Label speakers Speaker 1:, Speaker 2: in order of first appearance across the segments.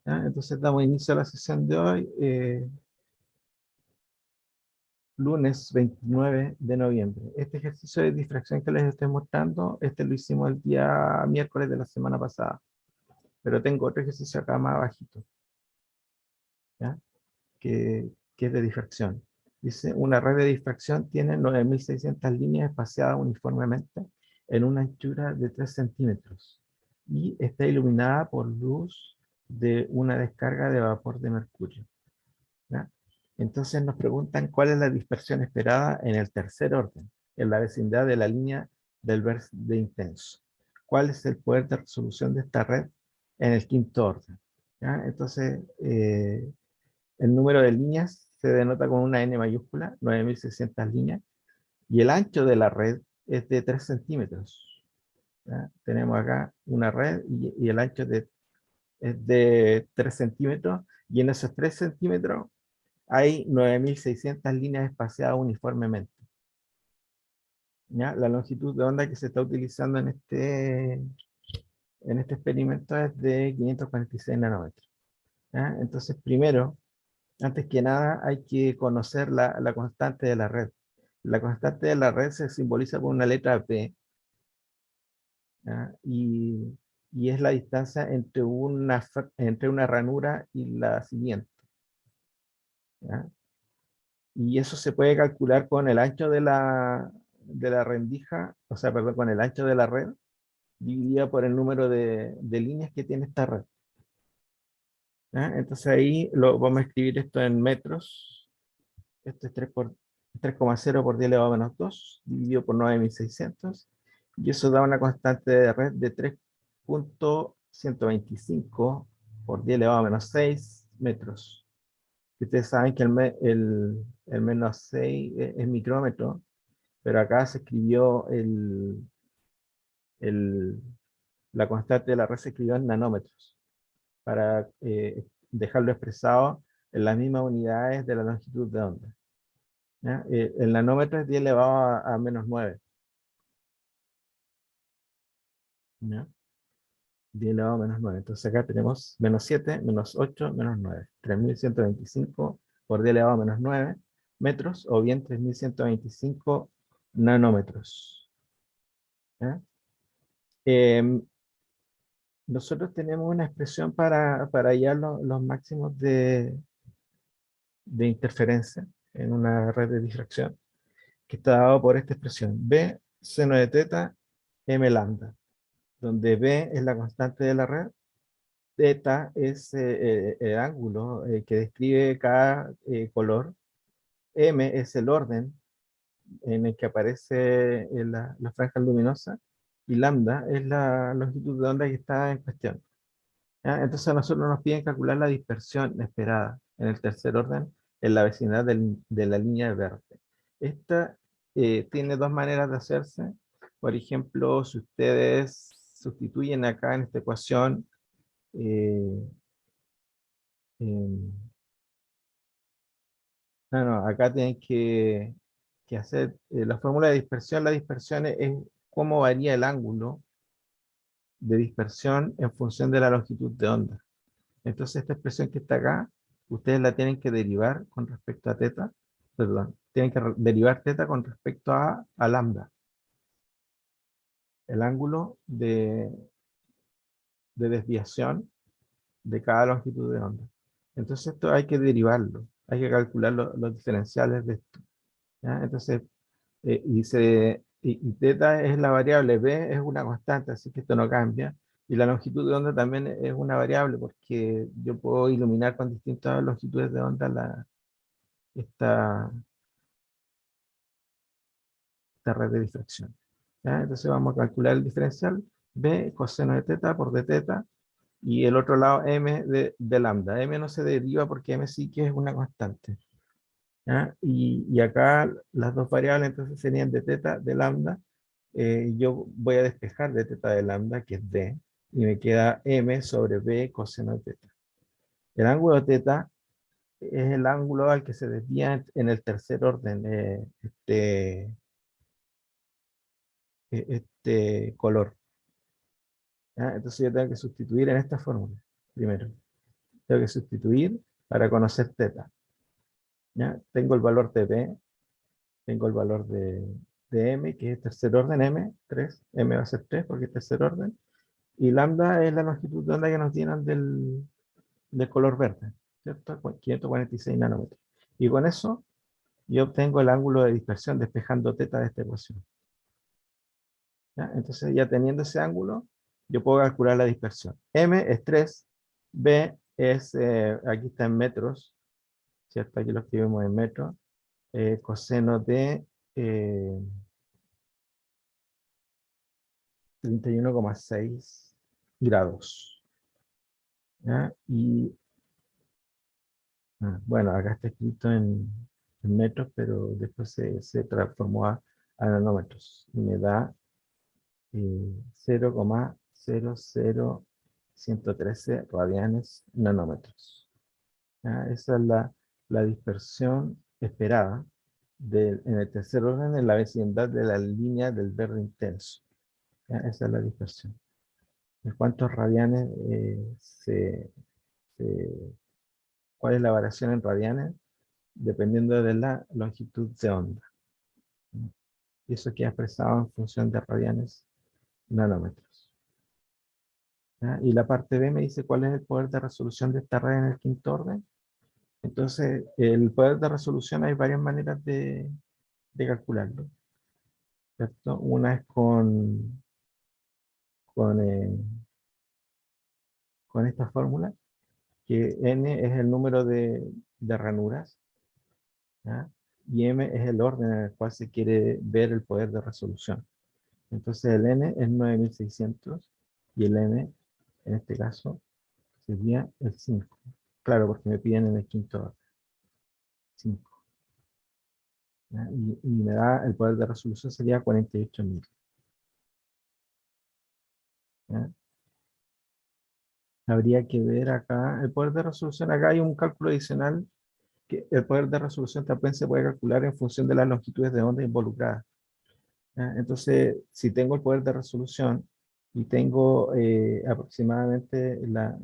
Speaker 1: ¿Ya? Entonces damos inicio a la sesión de hoy, lunes 29 de noviembre. Este ejercicio de difracción que les estoy mostrando, este lo hicimos el día miércoles de la semana pasada, pero tengo otro ejercicio acá más bajito, ¿ya? Que es de difracción. Dice, una red de difracción tiene 9.600 líneas espaciadas uniformemente en una anchura de 3 centímetros y está iluminada por luz de una descarga de vapor de mercurio, ¿ya? Entonces nos preguntan cuál es la dispersión esperada en el tercer orden, en la vecindad de la línea del verde intenso. ¿Cuál es el poder de resolución de esta red en el quinto orden? ¿Ya? Entonces, el número de líneas se denota con una N mayúscula, 9.600 líneas, y el ancho de la red es de 3 centímetros. ¿Ya? Tenemos acá una red y el ancho es de 3 centímetros, y en esos 3 centímetros hay 9.600 líneas espaciadas uniformemente. ¿Ya? La longitud de onda que se está utilizando en este experimento es de 546 nanómetros. ¿Ya? Entonces, primero, antes que nada, hay que conocer la constante de la red. La constante de la red se simboliza por una letra P, ¿ya? Y es la distancia entre una ranura y la siguiente, ¿ya? Y eso se puede calcular con el ancho de la rendija, o sea, perdón, con el ancho de la red, dividida por el número de líneas que tiene esta red, ¿ya? Entonces ahí vamos a escribir esto en metros. Esto es 3,0 por 10 elevado a menos 2, dividido por 9.600, y eso da una constante de red de 3,125 por 10 elevado a menos 6 metros. Ustedes saben que el menos 6 es micrómetro, pero acá se escribió el, la constante de la red se escribió en nanómetros, para dejarlo expresado en las mismas unidades de la longitud de onda. ¿Ya? El nanómetro es 10 elevado a menos 9. ¿Ya? 10 elevado a menos 9. Entonces acá tenemos menos 7, menos 8, menos 9. 3.125 por 10 elevado a menos 9 metros, o bien 3.125 nanómetros. ¿Ya? Eh, Nosotros tenemos una expresión para hallar los máximos de interferencia en una red de difracción, que está dado por esta expresión: B seno de teta m lambda, donde B es la constante de la red, teta es el ángulo que describe cada color, m es el orden en el que aparece la franja luminosa, y lambda es la longitud de onda que está en cuestión. ¿Ya? Entonces a nosotros nos piden calcular la dispersión esperada en el tercer orden en la vecindad de la línea verde. Esta tiene dos maneras de hacerse. Por ejemplo, si ustedes sustituyen acá en esta ecuación, eh, acá tienen que hacer la fórmula de dispersión. La dispersión es cómo varía el ángulo de dispersión en función de la longitud de onda. Entonces esta expresión que está acá, ustedes la tienen que derivar con respecto a teta, perdón, tienen que derivar teta con respecto a lambda, el ángulo de desviación de cada longitud de onda. Entonces esto hay que derivarlo, hay que calcular los diferenciales de esto, ¿ya? Entonces, y teta es la variable, b es una constante, así que esto no cambia. Y la longitud de onda también es una variable, porque yo puedo iluminar con distintas longitudes de onda esta, esta red de difracción, ¿ya? Entonces vamos a calcular el diferencial, b coseno de teta por d teta, y el otro lado m de lambda. M no se deriva porque m sí que es una constante, ¿ya? Y acá las dos variables entonces serían de teta, de lambda. Yo voy a despejar de teta de lambda, que es d, y me queda m sobre b coseno de teta. El ángulo de teta es el ángulo al que se desvía en el tercer orden este color, ¿ya? Entonces yo tengo que sustituir en esta fórmula primero. tengo que sustituir para conocer teta. ¿Ya? Tengo el valor de B, tengo el valor de M, que es tercer orden M, 3, M va a ser 3 porque es tercer orden, y lambda es la longitud de onda que nos dieron del color verde, ¿cierto? 546 nanómetros. Y con eso yo obtengo el ángulo de dispersión despejando teta de esta ecuación. ¿Ya? Entonces ya teniendo ese ángulo, yo puedo calcular la dispersión. M es 3, B es, aquí está en metros, ¿cierto? Aquí lo escribimos en metros. Coseno de 31,6 grados. ¿Ya? Y bueno, acá está escrito en metros, pero después se transformó a nanómetros. Y me da 0,00113 radianes nanómetros. ¿Ya? Esa es la dispersión esperada en el tercer orden en la vecindad de la línea del verde intenso. ¿Ya? Esa es la dispersión. ¿En cuántos radianes cuál es la variación en radianes? Dependiendo de la longitud de onda. Y eso queda expresado en función de radianes nanómetros. ¿Ya? Y la parte B me dice cuál es el poder de resolución de esta red en el quinto orden. Entonces, el poder de resolución hay varias maneras de calcularlo, ¿cierto? Una es con, eh, con esta fórmula, que n es el número de ranuras, ¿ya? Y m es el orden en el cual se quiere ver el poder de resolución. Entonces el n es 9600 y el m, en este caso, sería el 5. Claro, porque me piden en el quinto orden. 5. Y me da el poder de resolución sería 48.000. ¿Ya? Habría que ver acá, el poder de resolución, acá hay un cálculo adicional, que el poder de resolución también se puede calcular en función de las longitudes de onda involucradas. ¿Ya? Entonces, si tengo el poder de resolución y tengo aproximadamente la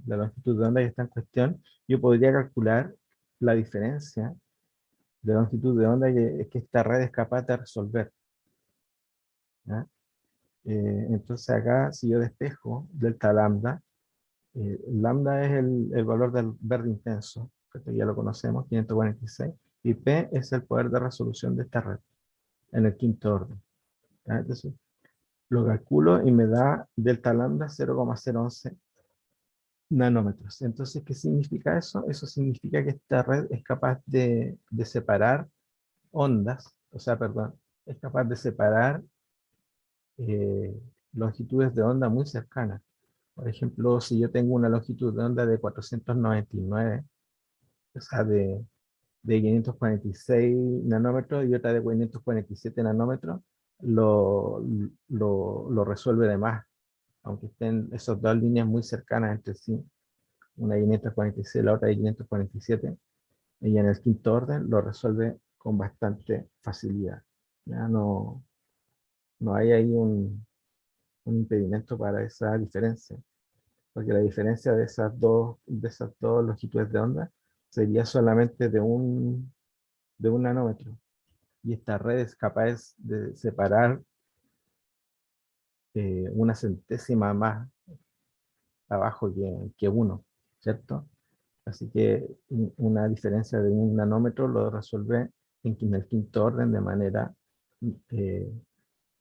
Speaker 1: longitud de onda que está en cuestión, yo podría calcular la diferencia de longitud de onda que esta red es capaz de resolver. ¿Ya? Entonces acá, si yo despejo delta lambda, lambda es el valor del verde intenso, que ya lo conocemos, 546, y P es el poder de resolución de esta red, en el quinto orden. ¿Ya? Entonces, lo calculo y me da delta lambda 0,011 nanómetros. Entonces, ¿qué significa eso? Eso significa que esta red es capaz de separar ondas, o sea, perdón, es capaz de separar eh, longitudes de onda muy cercanas. Por ejemplo, si yo tengo una longitud de onda de 499, o sea, de 546 nanómetros y otra de 547 nanómetros, lo, lo resuelve de más, aunque estén esas dos líneas muy cercanas entre sí, una de 546 la otra de 547, y en el quinto orden lo resuelve con bastante facilidad. Ya no hay ahí un impedimento para esa diferencia, porque la diferencia de esas dos longitudes de onda sería solamente de un nanómetro. Y esta red es capaz de separar una centésima más abajo que uno, ¿cierto? Así que una diferencia de un nanómetro lo resuelve en el quinto orden de manera eh,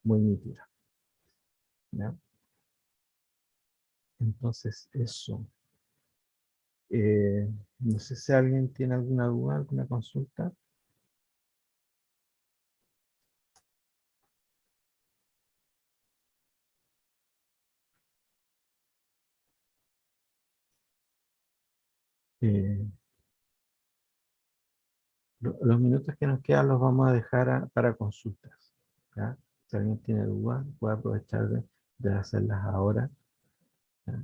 Speaker 1: muy nítida. ¿Ya? Entonces, eso. No sé si alguien tiene alguna duda, alguna consulta. Eh, los minutos que nos quedan los vamos a dejar para consultas. ¿Ya? Si alguien tiene dudas, puede aprovechar de hacerlas ahora. ¿Ya?